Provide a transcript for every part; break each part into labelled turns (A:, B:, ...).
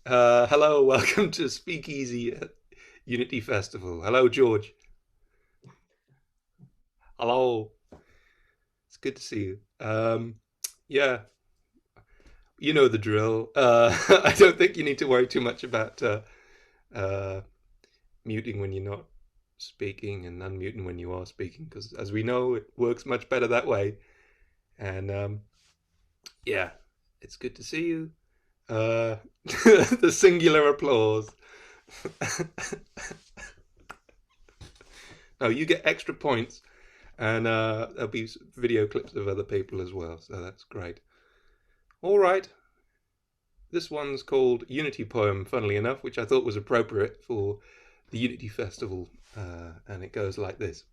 A: Hello, welcome to SpeakEasy Unity Festival. Hello, George. Hello. It's good to see you. Yeah, you know the drill. I don't think you need to worry too much about uh, muting when you're not speaking and unmuting when you are speaking, because as we know, it works much better that way. And yeah, it's good to see you. The singular applause. No, you get extra points, and there'll be video clips of other people as well, so that's great. All right, this one's called Unity Poem, funnily enough, which I thought was appropriate for the Unity Festival, and it goes like this.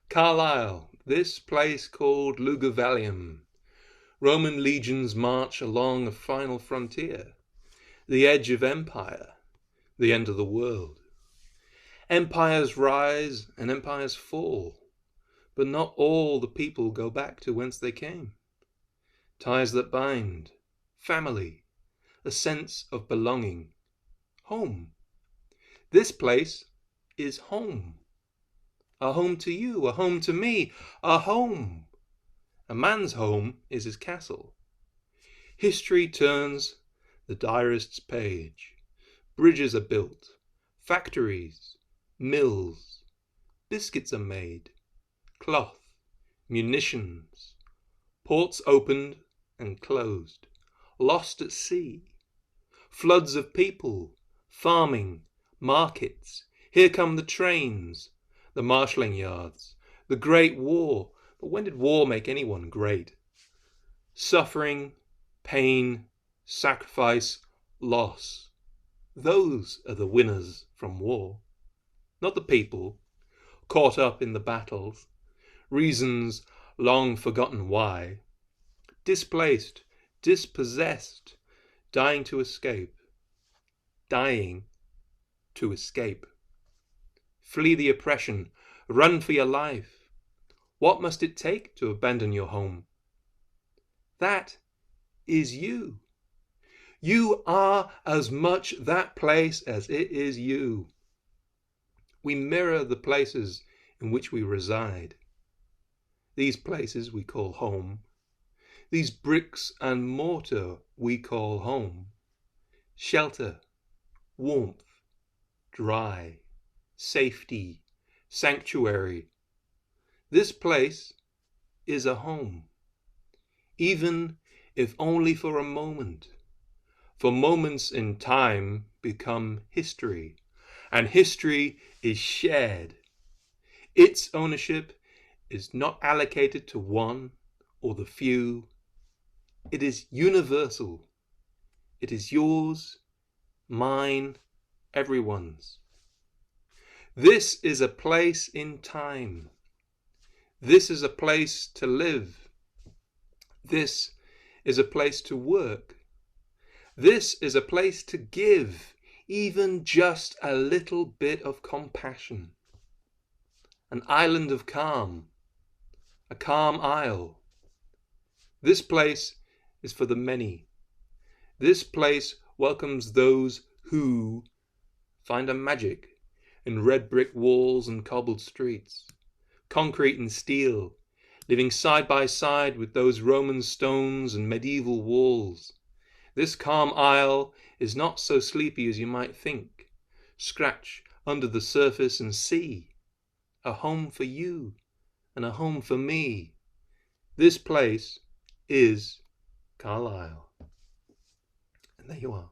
A: Carlisle, this place called Luguvallium. Roman legions march along a final frontier, the edge of empire, the end of the world. Empires rise and empires fall, but not all the people go back to whence they came. Ties that bind, family, a sense of belonging, home. This place is home. A home to you, a home to me, a home. A man's home is his castle. History turns the diarist's page. Bridges are built, factories, mills, biscuits are made, cloth, munitions, ports opened and closed, lost at sea, floods of people, farming, markets. Here come the trains, the marshalling yards, the Great War. But when did war make anyone great? Suffering, pain, sacrifice, loss. Those are the winners from war, not the people caught up in the battles, reasons long forgotten why, displaced, dispossessed, dying to escape, dying to escape. Flee the oppression, run for your life. What must it take to abandon your home? That is you. You are as much that place as it is you. We mirror the places in which we reside. These places we call home. These bricks and mortar we call home. Shelter, warmth, dry, safety, sanctuary. This place is a home, even if only for a moment. For moments in time become history, and history is shared. Its ownership is not allocated to one or the few. It is universal. It is yours, mine, everyone's. This is a place in time. This is a place to live. This is a place to work. This is a place to give, even just a little bit of compassion. An island of calm, a calm isle. This place is for the many. This place welcomes those who find a magic in red brick walls and cobbled streets, concrete and steel, living side by side with those Roman stones and medieval walls. This calm isle is not so sleepy as you might think. Scratch under the surface and see. A home for you and a home for me. This place is Carlisle. And there you are.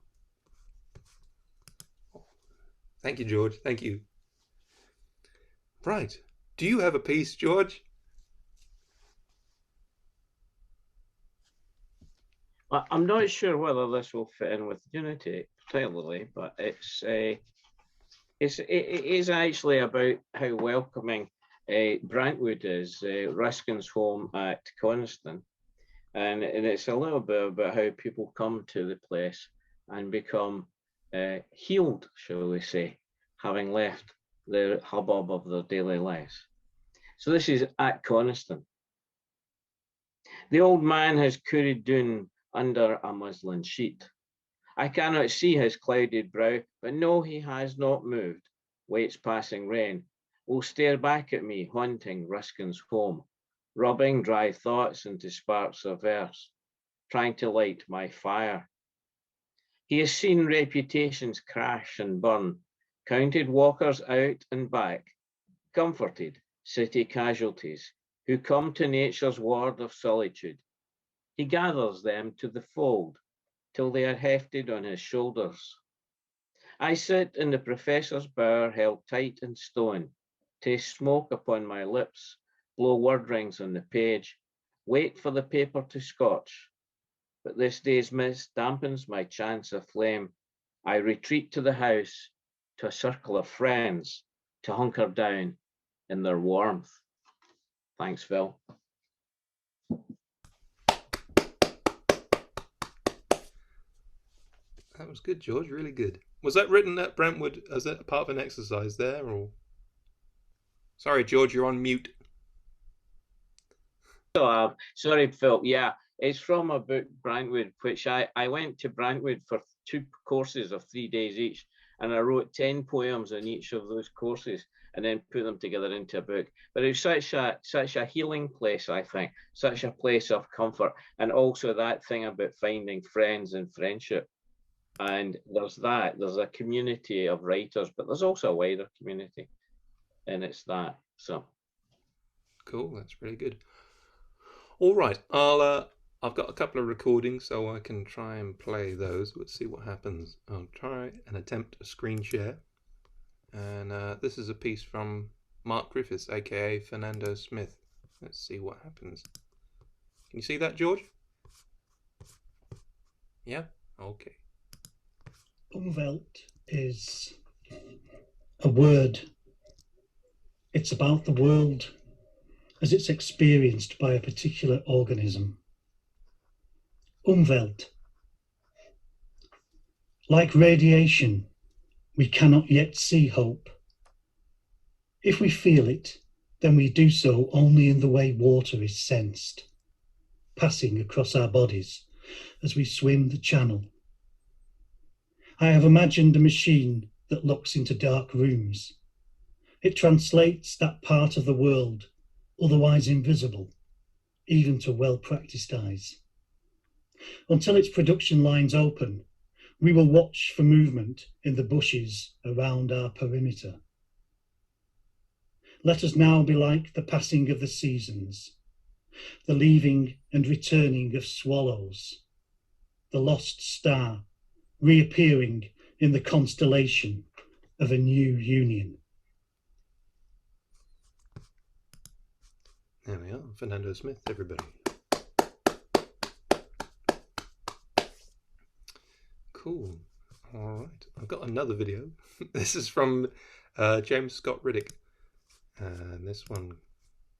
A: Thank you, George. Thank you. Right. Do you have a piece, George?
B: I'm not sure whether this will fit in with Unity particularly, but it is actually about how welcoming Brantwood is, Ruskin's home at Coniston, and it's a little bit about how people come to the place and become healed, shall we say, having left the hubbub of their daily lives. So this is at Coniston. The old man has curried down under a muslin sheet. I cannot see his clouded brow, but know he has not moved. Waits passing rain, will stare back at me, haunting Ruskin's home, rubbing dry thoughts into sparks of verse, trying to light my fire. He has seen reputations crash and burn, counted walkers out and back, comforted city casualties who come to nature's ward of solitude. He gathers them to the fold till they are hefted on his shoulders. I sit in the professor's bower held tight in stone, taste smoke upon my lips, blow word rings on the page, wait for the paper to scorch. But this day's mist dampens my chance of flame. I retreat to the house, to a circle of friends, to hunker down in their warmth. Thanks, Phil.
A: That was good, George. Really good. Was that written at Brentwood as a part of an exercise there, or? Sorry, George, you're on mute.
B: So, sorry, Phil. Yeah, it's from a book, Brantwood, which I went to Brantwood for 2 courses of 3 days each, and I wrote 10 poems on each of those courses, and then put them together into a book. But it's such a healing place, I think, such a place of comfort, and also that thing about finding friends and friendship. And there's a community of writers, but there's also a wider community, and it's that. So
A: Cool, that's really good. All right, I've got a couple of recordings, so I can try and play those. Let's see what happens. I'll try and attempt a screen share. And this is a piece from Mark Griffiths, aka Fernando Smith. Let's see what happens. Can you see that, George? Yeah? Okay.
C: Umwelt is a word. It's about the world as it's experienced by a particular organism. Umwelt. Like radiation, we cannot yet see hope. If we feel it, then we do so only in the way water is sensed, passing across our bodies as we swim the channel. I have imagined a machine that looks into dark rooms. It translates that part of the world otherwise invisible, even to well-practiced eyes. Until its production lines open, we will watch for movement in the bushes around our perimeter. Let us now be like the passing of the seasons, the leaving and returning of swallows, the lost star reappearing in the constellation of a new union.
A: There we are, Fernando Smith, everybody. Cool. All right, I've got another video. This is from James Scott Riddick, and this one,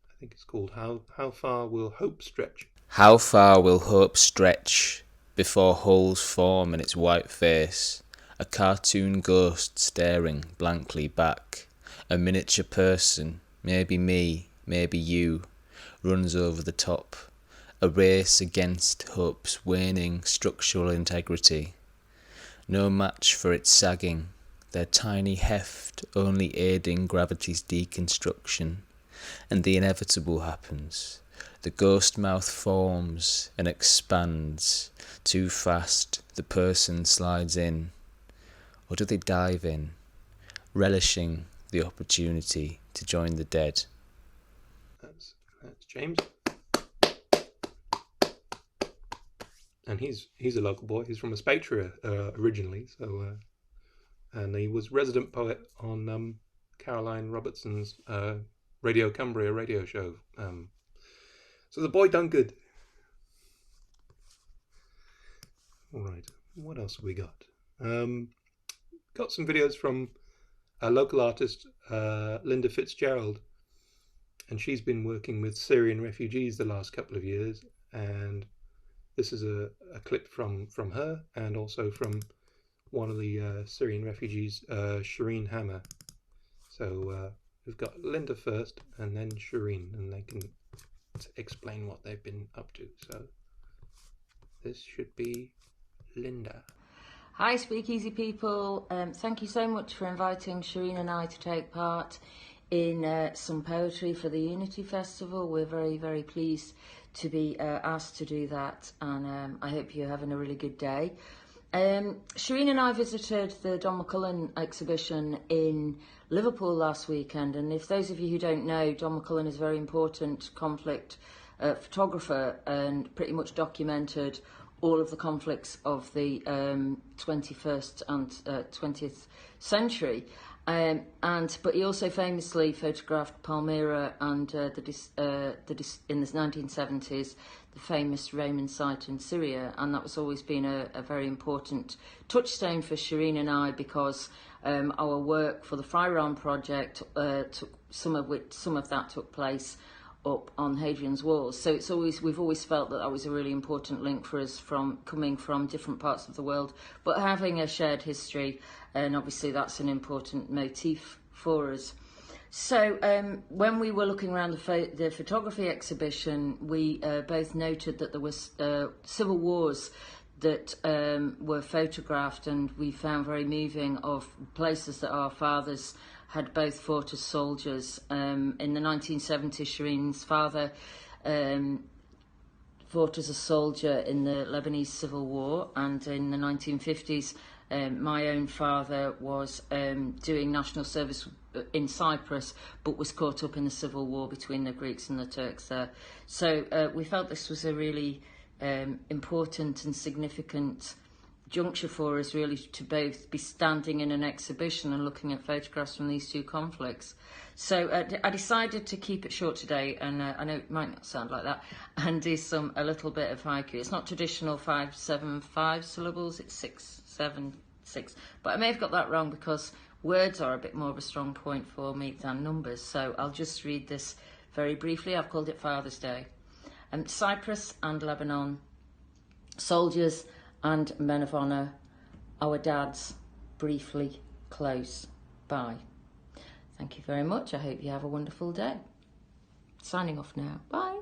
A: I think it's called "How Far Will Hope Stretch?"
D: How far will hope stretch before holes form in its white face? A cartoon ghost staring blankly back. A miniature person, maybe me, maybe you, runs over the top. A race against hope's waning structural integrity. No match for its sagging, their tiny heft only aiding gravity's deconstruction. And the inevitable happens. The ghost mouth forms and expands. Too fast, the person slides in. Or do they dive in, relishing the opportunity to join the dead?
A: That's James, and he's a local boy. He's from Aspatria originally, so and he was resident poet on Caroline Robertson's Radio Cumbria radio show. So the boy done good. All right, what else have we got? Got some videos from a local artist, Linda Fitzgerald, and she's been working with Syrian refugees the last couple of years, and this is a clip from her, and also from one of the Syrian refugees, Shireen Hammer. So we've got Linda first, and then Shireen, and they can explain what they've been up to. So this should be Linda.
E: Hi SpeakEasy people, thank you so much for inviting Shireen and I to take part in some poetry for the Unity Festival. We're very, very pleased to be asked to do that, and I hope you're having a really good day. Shireen and I visited the Don McCullin exhibition in Liverpool last weekend, and if those of you who don't know, Don McCullin is a very important conflict photographer and pretty much documented all of the conflicts of the 21st and 20th century. But he also famously photographed Palmyra and in the 1970s, the famous Roman site in Syria, and that was always been a very important touchstone for Shireen and I, because our work for the Freiram project, some of that took place up on Hadrian's Walls. So we've always felt that was a really important link for us, from coming from different parts of the world, but having a shared history, and obviously that's an important motif for us. So when we were looking around the photography exhibition, we both noted that there was civil wars that were photographed, and we found very moving of places that our fathers had both fought as soldiers. In the 1970s, Shireen's father fought as a soldier in the Lebanese Civil War, and in the 1950s, my own father was doing national service in Cyprus, but was caught up in the civil war between the Greeks and the Turks there. So we felt this was a really important and significant juncture for us, really, to both be standing in an exhibition and looking at photographs from these two conflicts. So I decided to keep it short today, and I know it might not sound like that, and do a little bit of haiku. It's not traditional 5-7-5 syllables, it's 6-7-6, but I may have got that wrong because words are a bit more of a strong point for me than numbers. So I'll just read this very briefly. I've called it Father's Day. Cyprus and Lebanon, soldiers and men of honour, our dads, briefly close by. Thank you very much. I hope you have a wonderful day. Signing off now. Bye.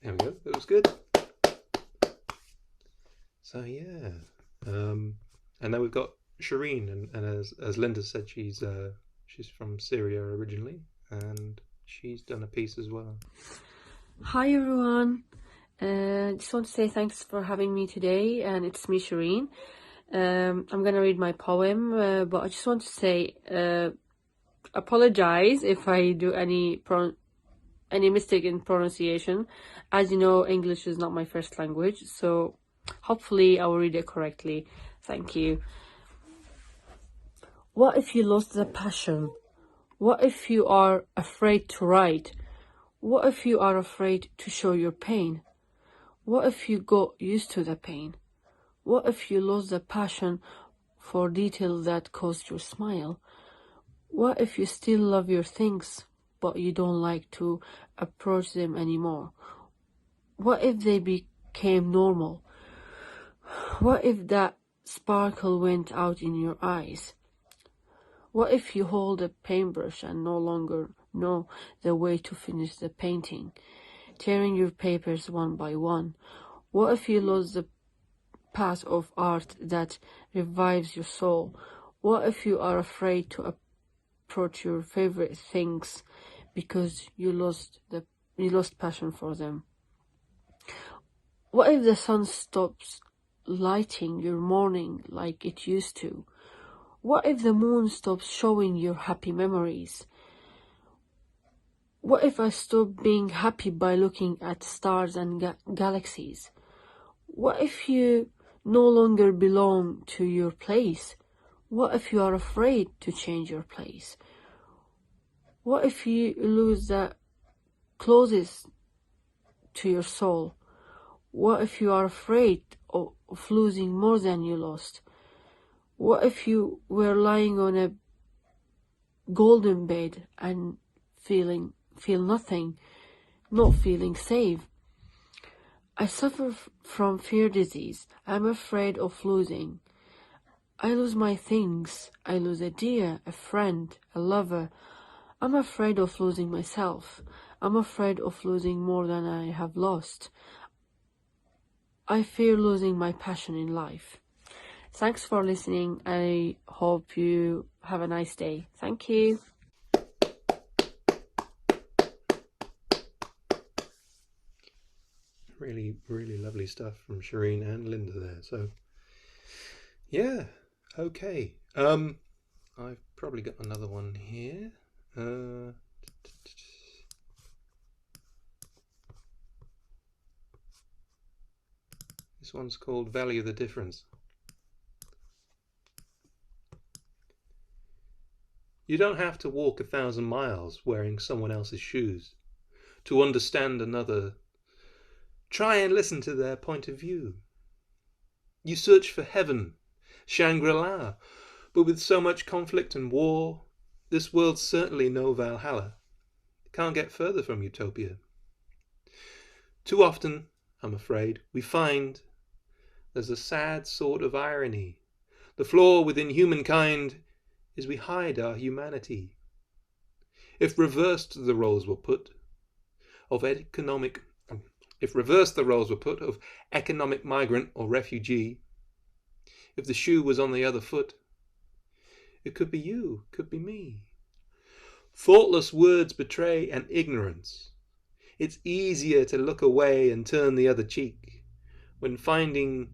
A: There we go. That was good. So yeah, and then we've got Shireen, and as Linda said, she's from Syria originally, and she's done a piece as well.
F: Hi everyone. Just want to say thanks for having me today, and it's me, Shireen. I'm gonna read my poem, but I just want to say apologize if I do any mistake in pronunciation. As you know, English is not my first language, so hopefully I will read it correctly. Thank you. What if you lost the passion? What if you are afraid to write? What if you are afraid to show your pain? What if you got used to the pain? What if you lost the passion for detail that caused your smile? What if you still love your things, but you don't like to approach them anymore? What if they became normal? What if that sparkle went out in your eyes? What if you hold a paintbrush and no longer know the way to finish the painting, tearing your papers one by one? What if you lost the path of art that revives your soul? What if you are afraid to approach your favorite things because you lost passion for them? What if the sun stops lighting your morning like it used to? What if the moon stops showing your happy memories? What if I stop being happy by looking at stars and galaxies? What if you no longer belong to your place? What if you are afraid to change your place? What if you lose the closest to your soul? What if you are afraid of losing more than you lost? What if you were lying on a golden bed and feel nothing, not feeling safe? I suffer from fear disease. I'm afraid of losing. I lose my things. I lose a dear, a friend, a lover. I'm afraid of losing myself. I'm afraid of losing more than I have lost. I fear losing my passion in life. Thanks for listening. I hope you have a nice day. Thank you.
A: Really, really lovely stuff from Shireen and Linda there. So, yeah, okay. I've probably got another one here. This one's called Value the Difference. You don't have to walk 1,000 miles wearing someone else's shoes to understand another. Try and listen to their point of view. You search for heaven, Shangri-La, but with so much conflict and war, this world's certainly no Valhalla. Can't get further from utopia. Too often, I'm afraid, we find there's a sad sort of irony. The flaw within humankind is we hide our humanity. If reversed the roles were put of economic migrant or refugee, if the shoe was on the other foot, it could be you, could be me. Thoughtless words betray an ignorance. It's easier to look away and turn the other cheek when finding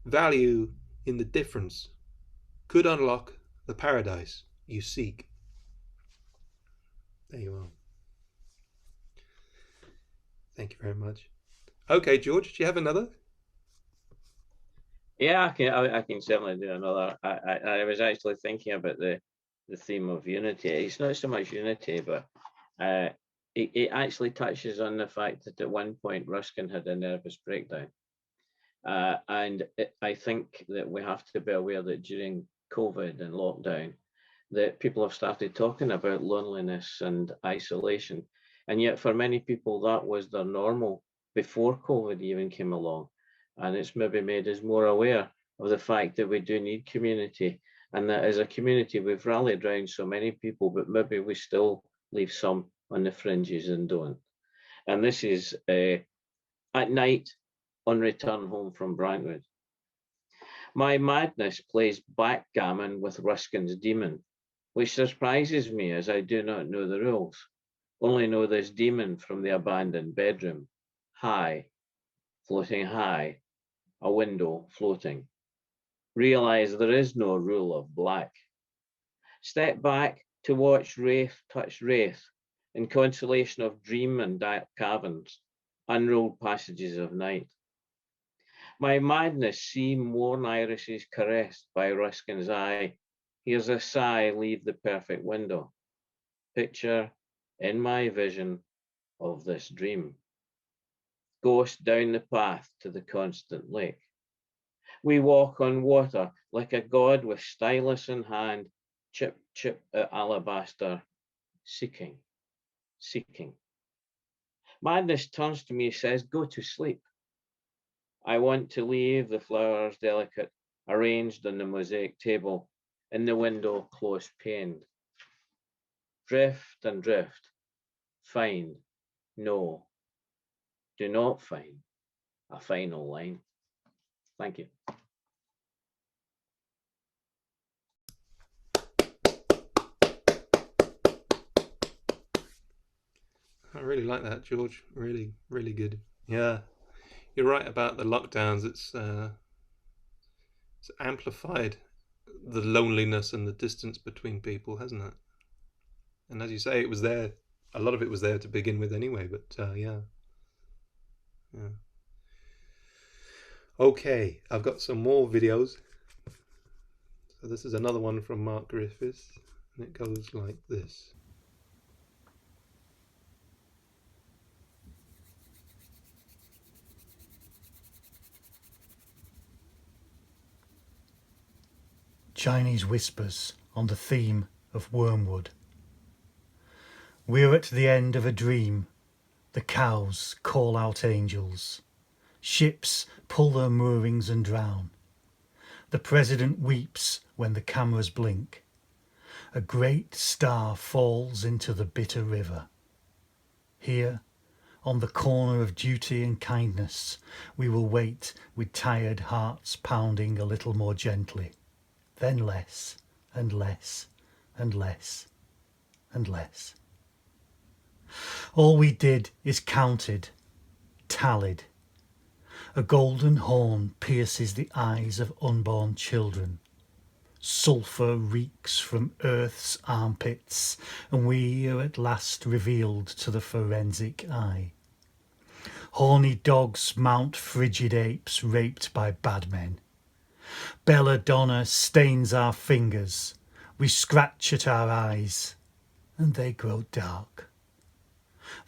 A: value in the difference could unlock the paradise you seek. There you are. Thank you very much. Okay, George, do you have another?
B: Yeah, I can certainly do another. I was actually thinking about the theme of unity. It's not so much unity, but it actually touches on the fact that at one point Ruskin had a nervous breakdown. I think that we have to be aware that during COVID and lockdown, that people have started talking about loneliness and isolation. And yet for many people, that was their normal before COVID even came along. And it's maybe made us more aware of the fact that we do need community, and that as a community, we've rallied around so many people, but maybe we still leave some on the fringes and don't. And this is at night on return home from Brantwood. My madness plays backgammon with Ruskin's demon, which surprises me as I do not know the rules. Only know this demon from the abandoned bedroom. High, floating high, a window floating. Realize there is no rule of black. Step back to watch wraith touch wraith in consolation of dream and dark caverns, unrolled passages of night. My madness seem worn irises caressed by Ruskin's eye. Here's a sigh leave the perfect window. Picture in my vision of this dream. Ghost down the path to the constant lake. We walk on water like a god with stylus in hand, chip, chip at alabaster, seeking, seeking. Madness turns to me, says, go to sleep. I want to leave the flowers delicate, arranged on the mosaic table, in the window close paned. Drift and drift, find, no, do not find a final line. Thank you.
A: I really like that, George. Really, really good. Yeah, you're right about the lockdowns. It's amplified the loneliness and the distance between people, hasn't it? And as you say, it was there. A lot of it was there to begin with anyway, but yeah. Okay, I've got some more videos. So this is another one from Mark Griffiths, and it goes like this.
C: Chinese whispers on the theme of wormwood. We're at the end of a dream. The cows call out angels. Ships pull their moorings and drown. The president weeps when the cameras blink. A great star falls into the bitter river. Here, On the corner of duty and kindness, we will wait with tired hearts pounding a little more gently, then less and less and less and less. All we did is counted, tallied. A golden horn pierces the eyes of unborn children. Sulphur reeks from earth's armpits, and we are at last revealed to the forensic eye. Horny dogs mount frigid apes raped by bad men. Belladonna stains our fingers. We scratch at our eyes, and they grow dark.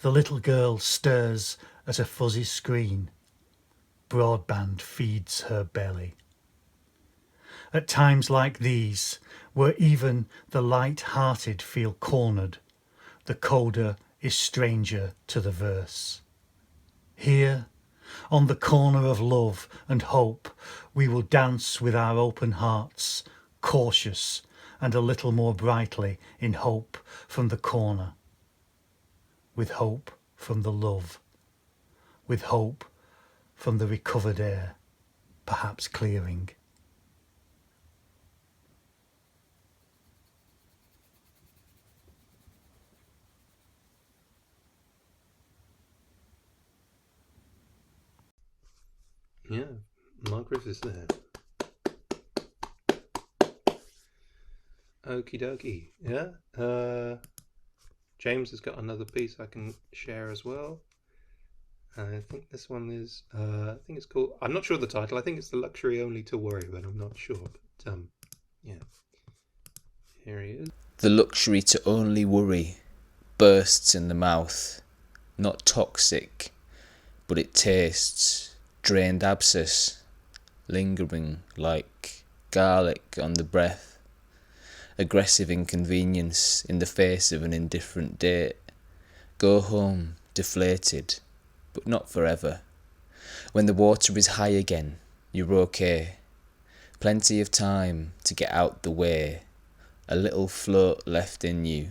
C: The little girl stirs at a fuzzy screen. Broadband feeds her belly. At times like these, where even the light-hearted feel cornered, the coda is stranger to the verse. Here, on the corner of love and hope, we will dance with our open hearts, cautious and a little more brightly in hope from the corner. With hope from the love. With hope from the recovered air, perhaps clearing.
A: Yeah, Mark Griffiths there. Okie dokie. Yeah. James has got another piece I can share as well. I think this one is, I think it's called, I'm not sure of the title, I think it's The Luxury Only to Worry, but I'm not sure. But, yeah. Here he is.
D: The luxury to only worry bursts in the mouth, not toxic, but it tastes drained abscess, lingering like garlic on the breath, aggressive inconvenience in the face of an indifferent date. Go home deflated, but not forever. When the water is high again, you're okay. Plenty of time to get out the way, a little float left in you.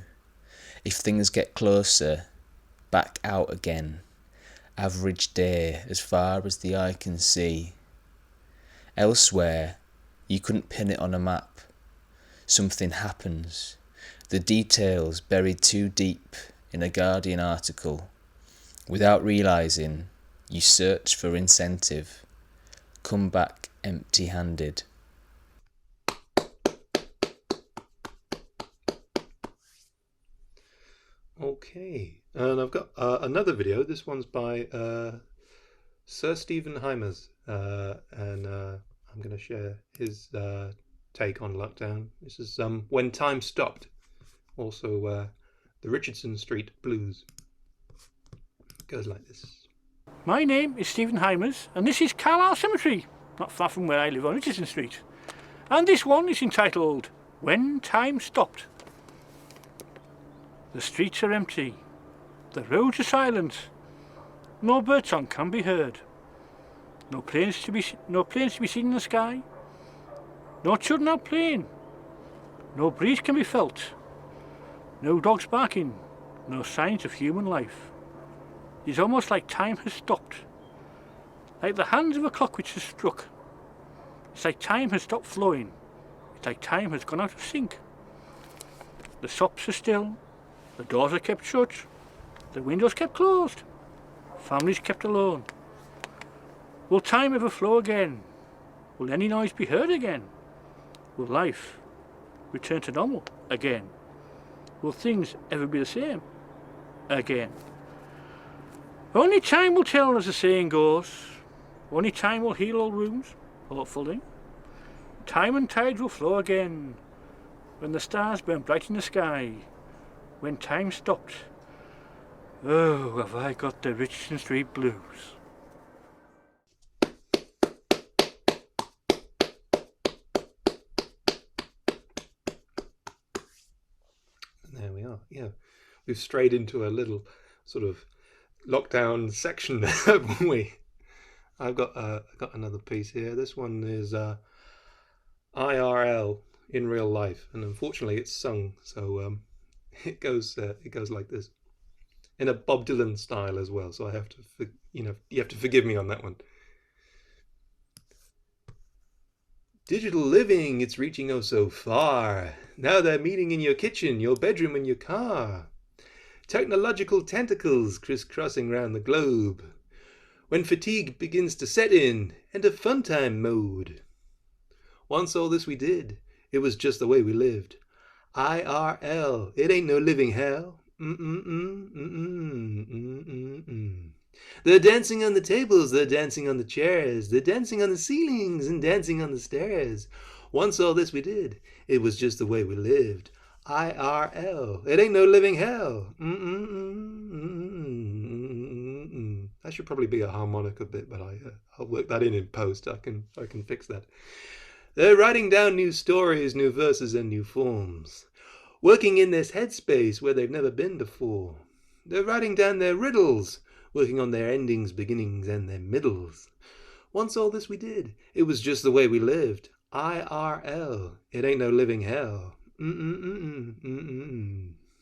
D: If things get closer, back out again. Average day as far as the eye can see. Elsewhere, you couldn't pin it on a map. Something happens. The details buried too deep in a Guardian article. Without realising, you search for incentive. Come back empty-handed.
A: Okay, and I've got another video. This one's by Sir Stephen Hymers, and I'm going to share his take on lockdown. This is When Time Stopped, also the Richardson Street Blues. It goes like this.
G: My name is Stephen Hymers, and this is Carlisle Cemetery, not far from where I live on Richardson Street. And this one is entitled When Time Stopped. The streets are empty, the roads are silent, no birdsong can be heard, no planes to be seen in the sky, no children out playing, no breeze can be felt, no dogs barking, no signs of human life. It's almost like time has stopped, like the hands of a clock which has struck. It's like time has stopped flowing, it's like time has gone out of sync. The shops are still, the doors are kept shut, the windows kept closed, families kept alone. Will time ever flow again? Will any noise be heard again? Will life return to normal again? Will things ever be the same again? Only time will tell, as the saying goes. Only time will heal all wounds, hopefully. Time and tides will flow again, when the stars burn bright in the sky. When time stopped, oh, have I got the Richardson Street Blues.
A: There we are. Yeah, we've strayed into a little sort of lockdown section there, haven't we? I've got another piece here. This one is IRL, in real life, and unfortunately it's sung, so it goes like this. in a Bob Dylan style as well. So I have to, you have to forgive me on that one. Digital living, it's reaching oh so far. Now they're meeting in your kitchen, your bedroom, and your car. Technological tentacles crisscrossing round the globe. When fatigue begins to set in, enter fun time mode. Once all this we did, it was just the way we lived. IRL, it ain't no living hell. They're dancing on the tables, they're dancing on the chairs, they're dancing on the ceilings and dancing on the stairs. Once all this we did, it was just the way we lived. IRL, it ain't no living hell. That should probably be a harmonica bit, but I'll work that in post. I can fix that. They're writing down new stories, new verses, and new forms, working in this headspace where they've never been before. They're writing down their riddles, working on their endings, beginnings, and their middles. Once all this we did, it was just the way we lived. IRL, it ain't no living hell.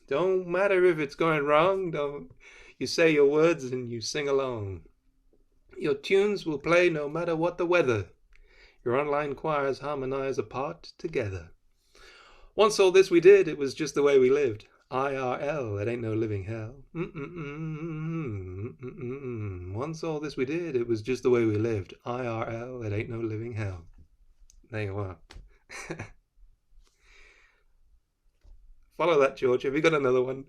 A: Don't matter if it's going wrong, don't you say your words and you sing along. Your tunes will play no matter what the weather. Your online choirs harmonize apart together. Once all this we did, it was just the way we lived. IRL, it ain't no living hell. Once all this we did, it was just the way we lived. IRL, it ain't no living hell. There you are. Follow that, George. Have you got another one?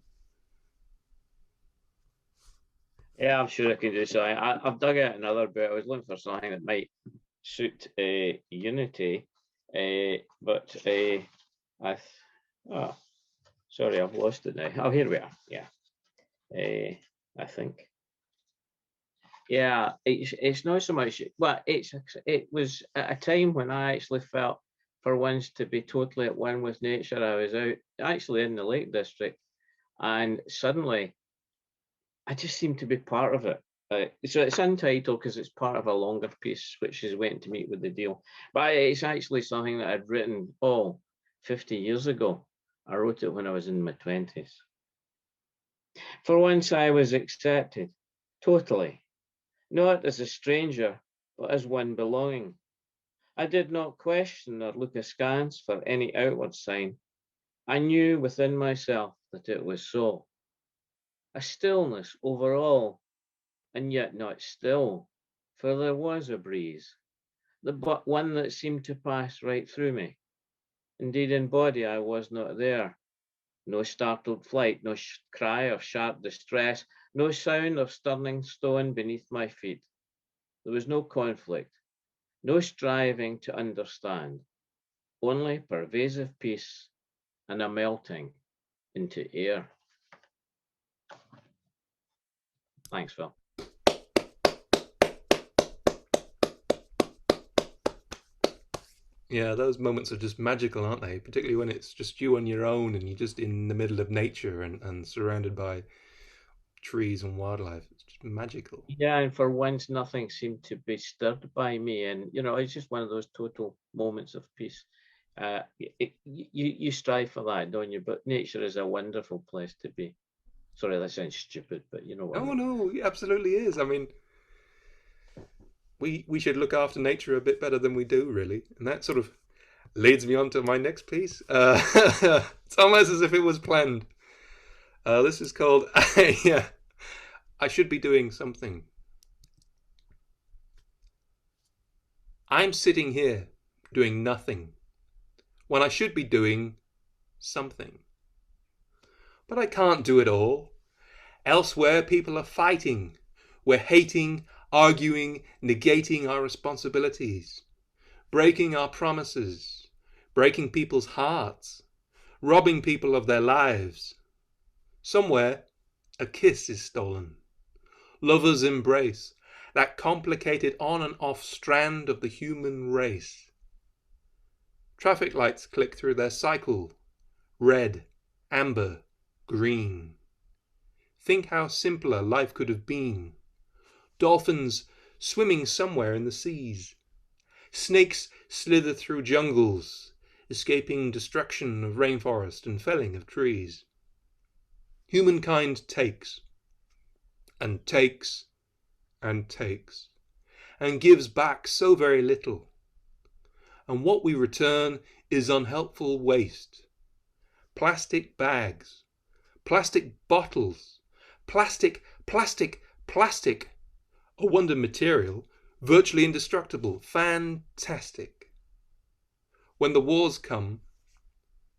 B: Yeah, I'm sure I can do so. I've dug out another bit. I was looking for something that might suit Unity, but sorry, I've lost it now. Oh, here we are. Yeah, I think. Yeah, it's not so much. Well, it was at a time when I actually felt, for once, to be totally at one with nature. I was out actually in the Lake District, and suddenly I just seemed to be part of it. So it's untitled because it's part of a longer piece, which is waiting to meet with the deal. But it's actually something that I'd written 50 years ago. I wrote it when I was in my 20s. For once I was accepted, totally. Not as a stranger, but as one belonging. I did not question or look askance for any outward sign. I knew within myself that it was so. A stillness over all, and yet not still, for there was a breeze, but one that seemed to pass right through me. Indeed, in body I was not there. No startled flight, no cry of sharp distress, no sound of stirring stone beneath my feet. There was no conflict, no striving to understand, only pervasive peace and a melting into air. Thanks, Phil.
A: Yeah, those moments are just magical, aren't they? Particularly when it's just you on your own and you're just in the middle of nature and surrounded by trees and wildlife. It's just magical.
B: Yeah, and for once, nothing seemed to be stirred by me. And, it's just one of those total moments of peace. You strive for that, don't you? But nature is a wonderful place to be. Sorry, that sounds stupid, but you know what I mean.
A: No, it absolutely is. I mean, we should look after nature a bit better than we do, really. And that sort of leads me on to my next piece. It's almost as if it was planned. This is called I Should Be Doing Something. I'm sitting here doing nothing when I should be doing something. But I can't do it all. Elsewhere, people are fighting. We're hating, arguing, negating our responsibilities, breaking our promises, breaking people's hearts, robbing people of their lives. Somewhere, a kiss is stolen. Lovers embrace, that complicated on and off strand of the human race. Traffic lights click through their cycle, red, amber, green. Think how simpler life could have been. Dolphins swimming somewhere in the seas. Snakes slither through jungles, escaping destruction of rainforest and felling of trees. Humankind takes, and takes and takes, and gives back so very little. And what we return is unhelpful waste. Plastic bags, plastic bottles, plastic, a wonder material, virtually indestructible, fantastic. When the wars come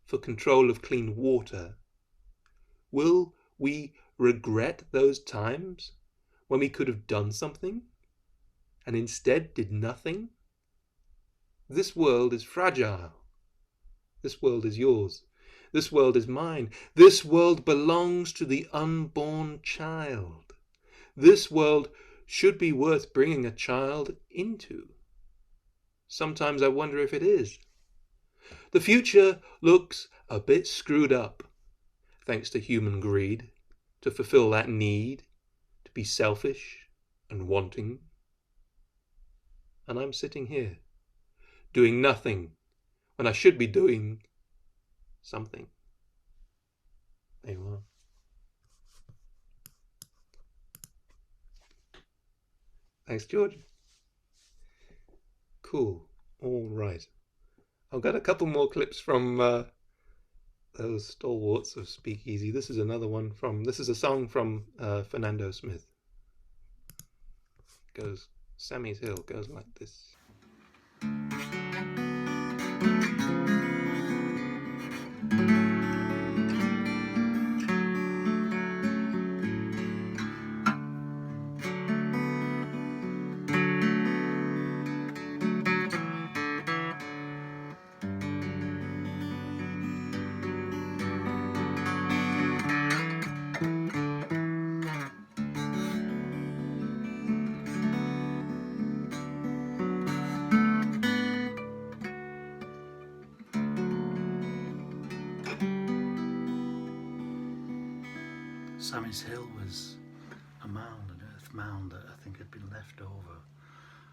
A: for control of clean water, will we regret those times when we could have done something and instead did nothing? This world is fragile. This world is yours. This world is mine. This world belongs to the unborn child. This world should be worth bringing a child into. Sometimes I wonder if it is. The future looks a bit screwed up, thanks to human greed, to fulfill that need, to be selfish and wanting. And I'm sitting here, doing nothing, when I should be doing something. There you are. Thanks, George. Cool. All right. I've got a couple more clips from those stalwarts of SpeakEasy. This is another one from, this is a song from Fernando Smith. Goes, Sammy's Hill goes like this.
H: Sammy's Hill was a mound, an earth mound that I think had been left over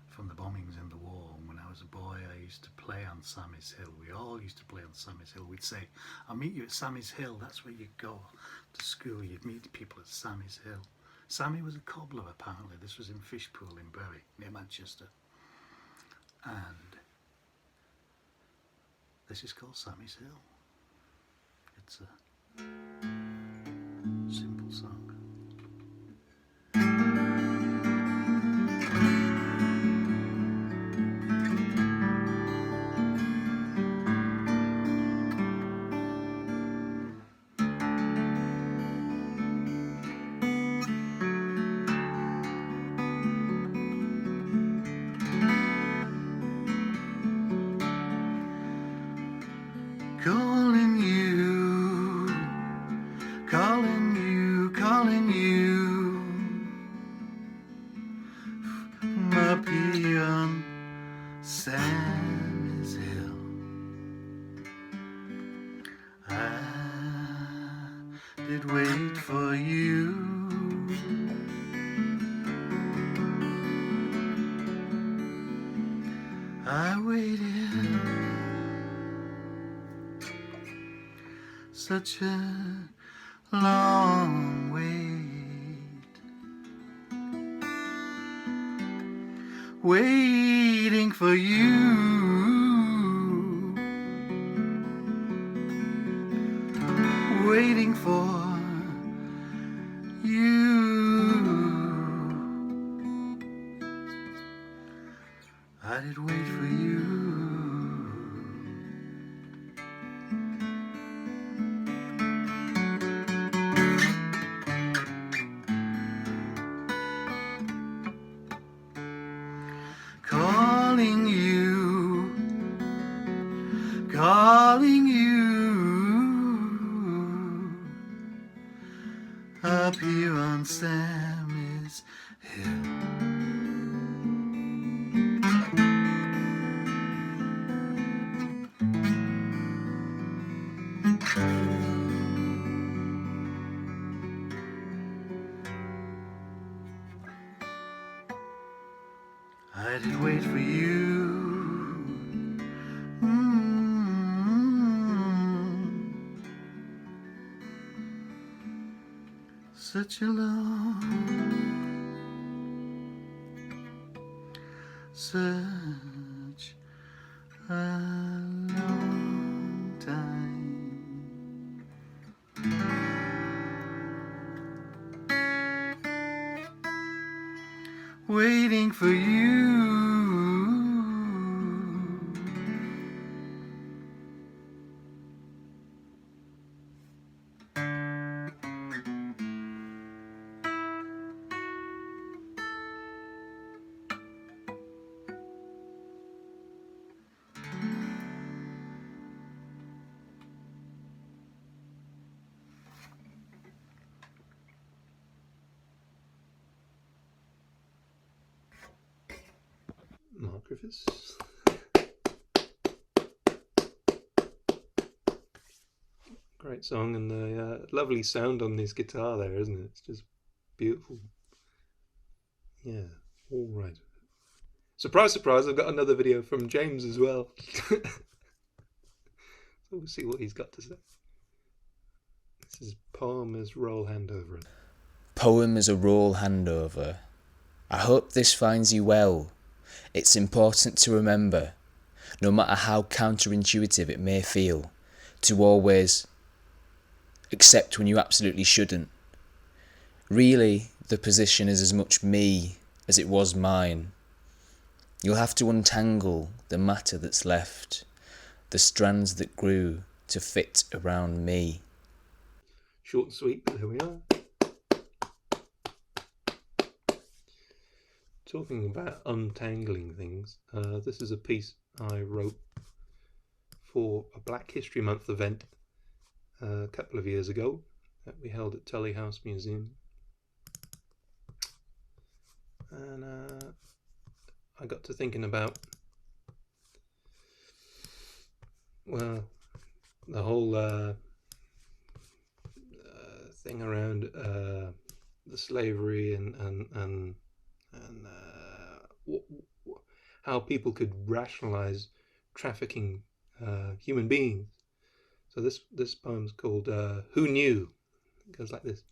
H: from the bombings in the war. And when I was a boy, I used to play on Sammy's Hill. We all used to play on Sammy's Hill. We'd say, I'll meet you at Sammy's Hill. That's where you'd go to school. You'd meet people at Sammy's Hill. Sammy was a cobbler, apparently. This was in Fishpool in Bury, near Manchester. And this is called Sammy's Hill. It's a simple song. Calling you, calling you, calling you from up here on Sammy's Hill. I did wait for you. I waited such a long wait, waiting for you, waiting for you. I did wait for you. Calling you, calling you up here on Sammy's Hill. I did wait for you. Such a long such a long time. Waiting for you.
A: Mark Griffiths. Great song, and the lovely sound on his guitar there, isn't it? It's just beautiful. Yeah, all right. Surprise, surprise, I've got another video from James as well. So we'll see what he's got to say. This is Poem as Roll Handover.
D: Poem as a roll handover. I hope this finds you well. It's important to remember, no matter how counterintuitive it may feel, to always accept when you absolutely shouldn't. Really, the position is as much me as it was mine. You'll have to untangle the matter that's left, the strands that grew to fit around me.
A: Short and sweet, but there we are. Talking about untangling things, this is a piece I wrote for a Black History Month event a couple of years ago that we held at Tully House Museum. And I got to thinking about, well, the whole thing around the slavery and how people could rationalize trafficking human beings. So this poem's called Who Knew? It goes like this.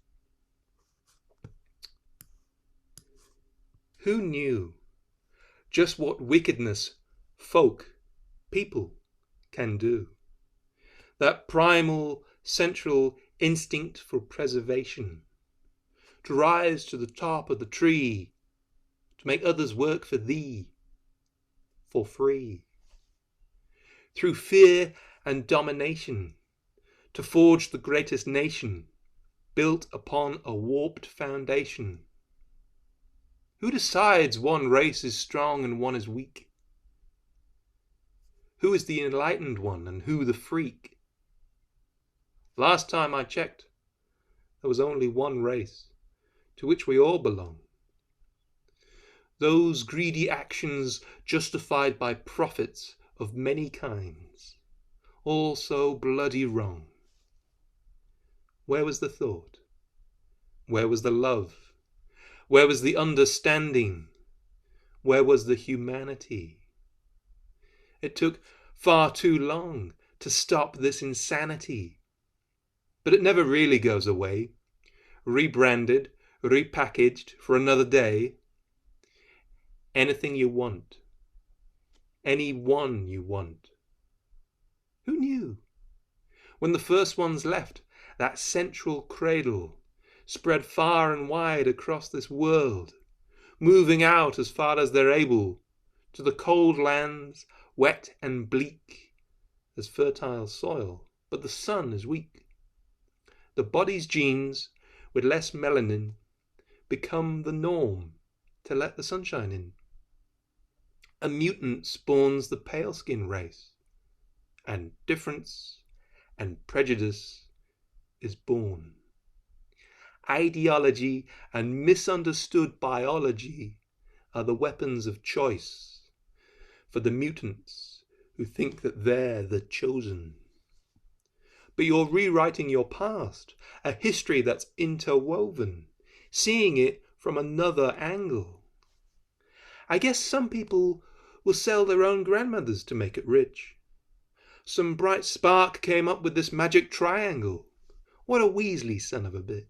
A: Who knew just what wickedness folk, people, can do? That primal, central instinct for preservation, to rise to the top of the tree, to make others work for thee, for free. Through fear and domination, to forge the greatest nation, built upon a warped foundation. Who decides one race is strong and one is weak? Who is the enlightened one and who the freak? Last time I checked, there was only one race, to which we all belong. Those greedy actions justified by profits of many kinds, all so bloody wrong. Where was the thought? Where was the love? Where was the understanding? Where was the humanity? It took far too long to stop this insanity. But it never really goes away. Rebranded, repackaged for another day. Anything you want. Anyone you want. Who knew? When the first ones left, that central cradle spread far and wide across this world, moving out as far as they're able, to the cold lands, wet and bleak as fertile soil, but the sun is weak. The body's genes, with less melanin, become the norm to let the sunshine in. A mutant spawns the pale skin race, and difference and prejudice is born. Ideology and misunderstood biology are the weapons of choice for the mutants who think that they're the chosen. But you're rewriting your past, a history that's interwoven, seeing it from another angle. I guess some people will sell their own grandmothers to make it rich. Some bright spark came up with this magic triangle. What a Weasley son of a bitch.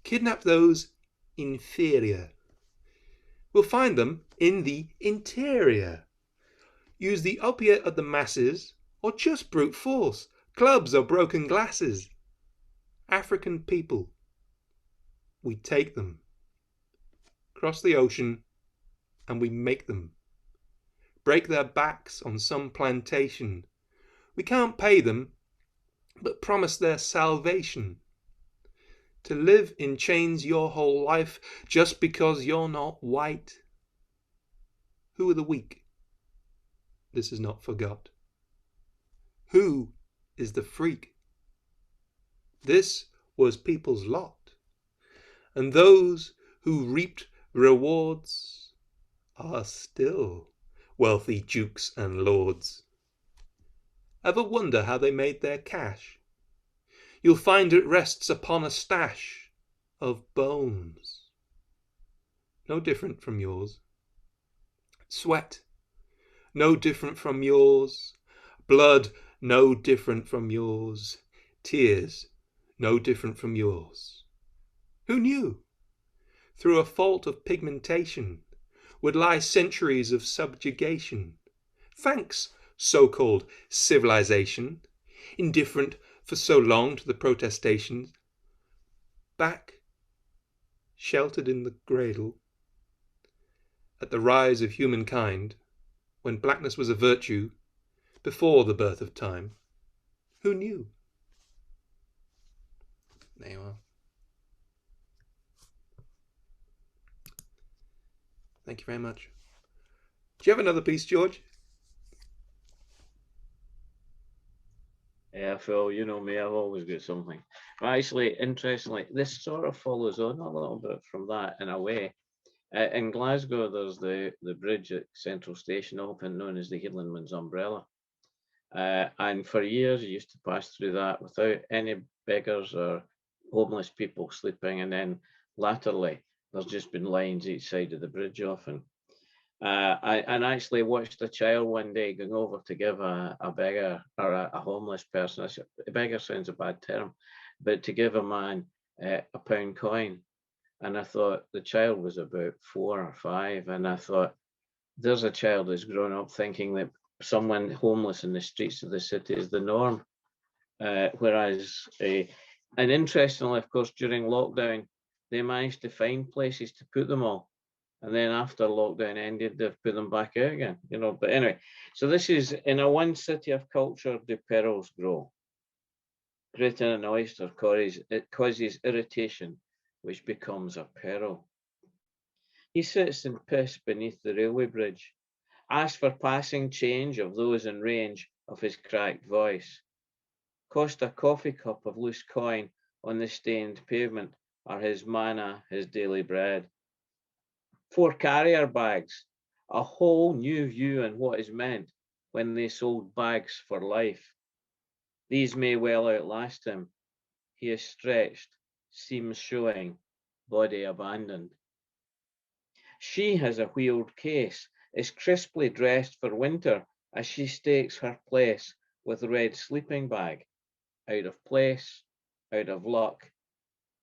A: Kidnap those inferior. We'll find them in the interior. Use the opiate of the masses, or just brute force, clubs or broken glasses. African people, we take them, cross the ocean, and we make them. Break their backs on some plantation. We can't pay them, but promise their salvation. To live in chains your whole life just because you're not white. Who are the weak? This is not forgot. Who is the freak? This was people's lot. And those who reaped rewards are still wealthy dukes and lords. Ever wonder how they made their cash? You'll find it rests upon a stash of bones. No different from yours. Sweat, no different from yours. Blood, no different from yours. Tears, no different from yours. Who knew? Through a fault of pigmentation would lie centuries of subjugation. Thanks, so-called civilization, indifferent for so long to the protestations. Back, sheltered in the cradle, at the rise of humankind, when blackness was a virtue, before the birth of time. Who knew? There you are. Thank you very much. Do you have another piece, George?
B: Yeah, Phil, you know me, I've always got something. But actually, interestingly, this sort of follows on a little bit from that in a way. In Glasgow, there's the bridge at Central Station, often known as the Healingman's Umbrella. And for years, you used to pass through that without any beggars or homeless people sleeping. And then latterly, there's just been lines each side of the bridge often. I actually watched a child one day going over to give a beggar or a homeless person, a beggar sounds a bad term, but to give a man a £1 coin. And I thought the child was about 4 or 5. And I thought, there's a child that's grown up thinking that someone homeless in the streets of the city is the norm. Whereas, and interestingly, of course, during lockdown, they managed to find places to put them all. And then after lockdown ended, they've put them back out again, you know. But anyway, so this is, in a one city of culture, do perils grow. Grating an oyster it causes irritation, which becomes a peril. He sits in piss beneath the railway bridge, asks for passing change of those in range of his cracked voice. Cost a coffee cup of loose coin on the stained pavement are his manna, his daily bread. 4 carrier bags, a whole new view on what is meant when they sold bags for life. These may well outlast him. He is stretched, seams showing, body abandoned. She has a wheeled case, is crisply dressed for winter as she stakes her place with red sleeping bag. Out of place, out of luck.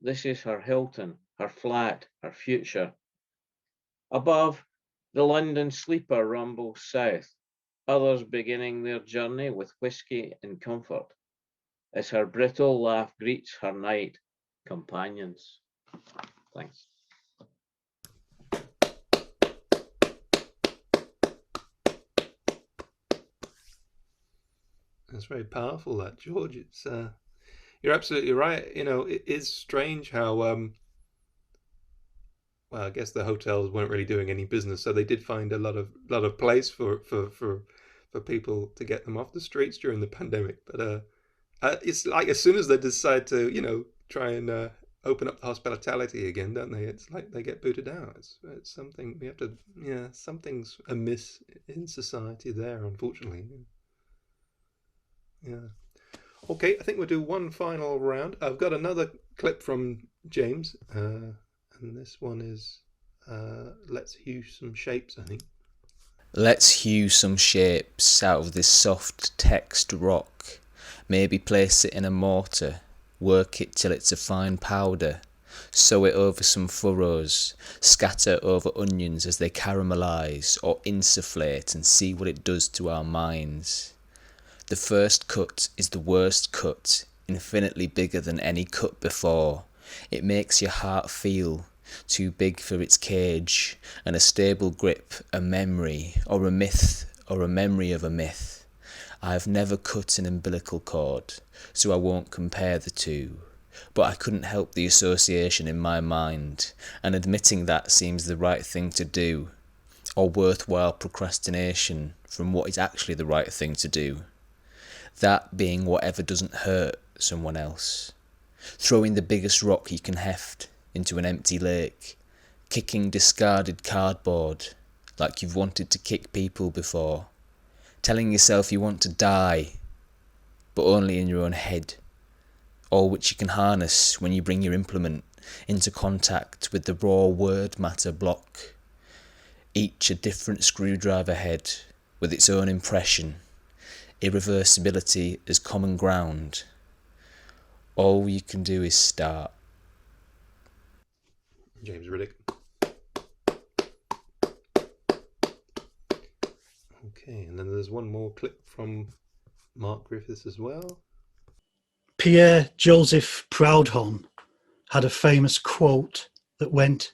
B: This is her Hilton, her flat, her future. Above, the London sleeper rumbles south, others beginning their journey with whiskey and comfort, as her brittle laugh greets her night companions. Thanks.
A: That's very powerful, that, George. It's you're absolutely right. You know, it is strange how well, I guess the hotels weren't really doing any business, so they did find a lot of place for people to get them off the streets during the pandemic. But it's like as soon as they decide to, you know, try and open up the hospitality again, don't they? It's like they get booted out. It's something we have to, yeah, something's amiss in society there, unfortunately. Yeah. Okay, I think we'll do one final round. I've got another clip from James, and this one is Let's Hew Some Shapes, I think.
D: Let's hew some shapes out of this soft text rock. Maybe place it in a mortar, work it till it's a fine powder, Sow it over some furrows, scatter over onions as they caramelise or insufflate, and see what it does to our minds. The first cut is the worst cut, infinitely bigger than any cut before. It makes your heart feel too big for its cage, and a stable grip, a memory, or a myth, or a memory of a myth. I've never cut an umbilical cord, so I won't compare the two. But I couldn't help the association in my mind, and admitting that seems the right thing to do, or worthwhile procrastination from what is actually the right thing to do. That being whatever doesn't hurt someone else. Throwing the biggest rock you can heft into an empty lake. Kicking discarded cardboard like you've wanted to kick people before. Telling yourself you want to die, but only in your own head. All which you can harness when you bring your implement into contact with the raw word matter block. Each a different screwdriver head with its own impression. Irreversibility as common ground. All you can do is start.
A: James Riddick. Okay, and then there's one more clip from Mark Griffiths as well.
C: Pierre Joseph Proudhon had a famous quote that went,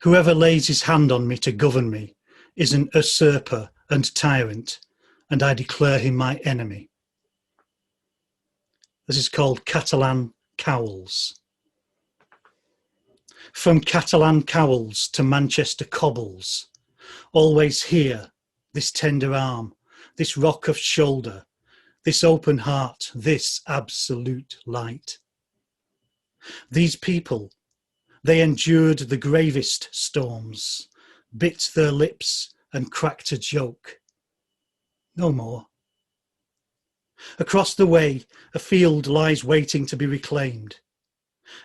C: "Whoever lays his hand on me to govern me is an usurper and tyrant, and I declare him my enemy." This is called Catalan Cowls. From Catalan Cowls to Manchester cobbles, always here, this tender arm, this rock of shoulder, this open heart, this absolute light. These people, they endured the gravest storms, bit their lips and cracked a joke. No more. Across the way, a field lies waiting to be reclaimed.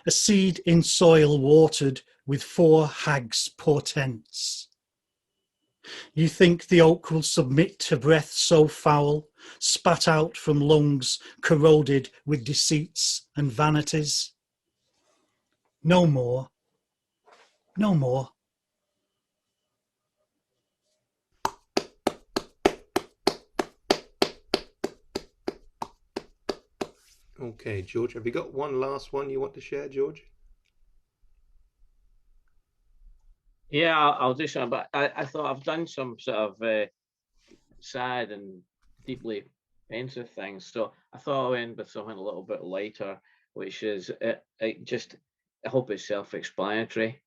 C: A seed in soil watered with 4 hags' portents. You think the oak will submit to breath so foul, spat out from lungs corroded with deceits and vanities? No more. No more.
A: Okay, George, have you got one last one you want to share, George?
B: Yeah, I'll do some, but I thought I've done some sort of sad and deeply pensive things. So I thought I'll end with something a little bit lighter, which is I hope it's self-explanatory.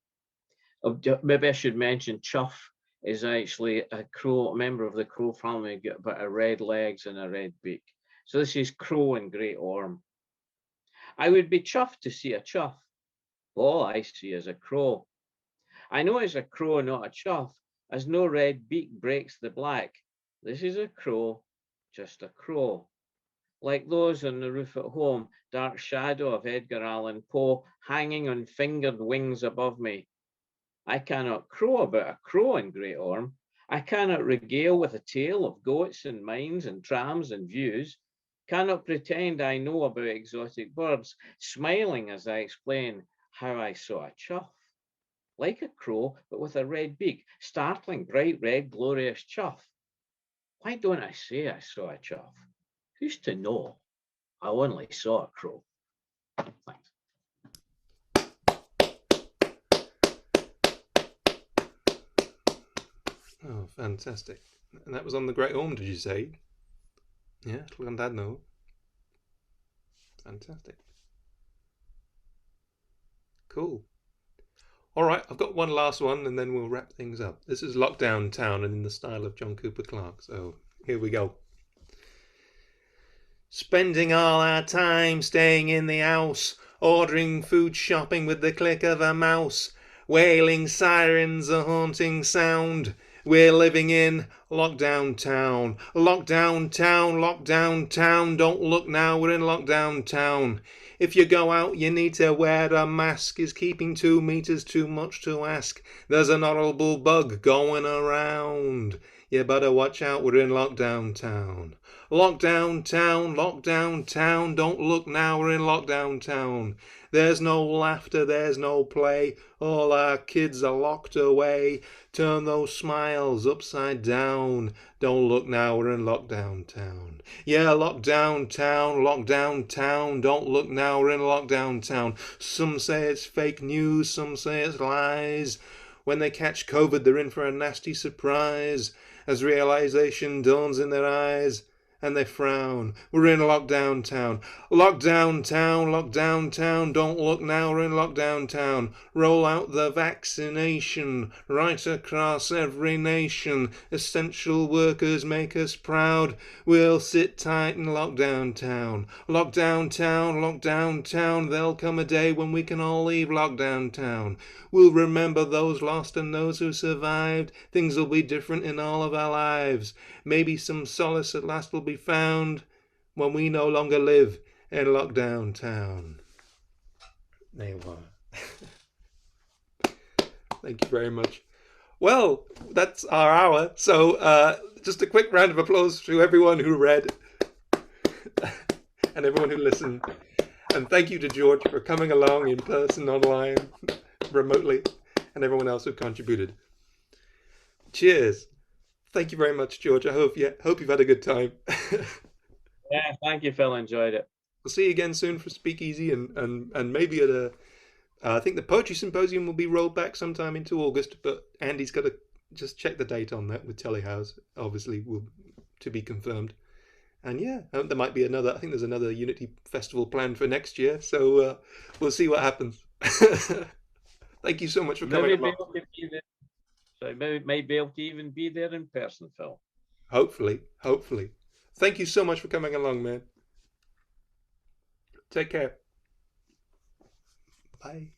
B: Maybe I should mention Chuff is actually a member of the crow family, got about a red legs and a red beak. So this is crow and great orm. I would be chuffed to see a chuff. All I see is a crow. I know it's a crow, not a chuff, as no red beak breaks the black. This is a crow, just a crow. Like those on the roof at home, dark shadow of Edgar Allan Poe hanging on fingered wings above me. I cannot crow about a crow in Great Orme. I cannot regale with a tale of goats and mines and trams and views. Cannot pretend I know about exotic birds, smiling as I explain how I saw a chuff. Like a crow, but with a red beak, startling, bright red, glorious chuff. Why don't I say I saw a chuff? Who's to know? I only saw a crow. Thanks.
A: Oh, fantastic. And that was on the Great Orme, did you say? Yeah, Llandudno. Fantastic. Cool. All right, I've got one last one and then we'll wrap things up. This is Lockdown Town and in the style of John Cooper Clarke. So here we go. Spending all our time staying in the house, ordering food, shopping with the click of a mouse, wailing sirens, a haunting sound. We're living in Lockdown Town, Lockdown Town, Lockdown Town. Don't look now, we're in Lockdown Town. If you go out, you need to wear a mask. Is keeping 2 meters too much to ask? There's an horrible bug going around. You better watch out, we're in lockdown town. Lockdown town, lockdown town, don't look now, we're in lockdown town. There's no laughter, there's no play, all our kids are locked away. Turn those smiles upside down, don't look now, we're in lockdown town. Yeah, lockdown town, don't look now, we're in lockdown town. Some say it's fake news, some say it's lies. When they catch COVID, they're in for a nasty surprise, as realization dawns in their eyes, and they frown. We're in lockdown town. Lockdown town, lockdown town, don't look now, we're in lockdown town. Roll out the vaccination, right across every nation. Essential workers make us proud. We'll sit tight in lockdown town. Lockdown town, lockdown town, there'll come a day when we can all leave lockdown town. We'll remember those lost and those who survived. Things will be different in all of our lives. Maybe some solace at last will be found when we no longer live in lockdown town. There you are. Thank you very much. Well, that's our hour. So just a quick round of applause to everyone who read and everyone who listened. And thank you to George for coming along in person, online, remotely, and everyone else who contributed. Cheers. Thank you very much, George. I hope you've had a good time.
B: Yeah, thank you, Phil. Enjoyed it.
A: We'll see you again soon for SpeakEasy and maybe at I think the Poetry Symposium will be rolled back sometime into August, but Andy's got to just check the date on that with Telehouse. Obviously, to be confirmed. And yeah, there might be I think there's another Unity Festival planned for next year, so we'll see what happens. Thank you so much for coming along.
B: So maybe might be able to even be there in person, Phil.
A: Hopefully. Thank you so much for coming along, man. Take care. Bye.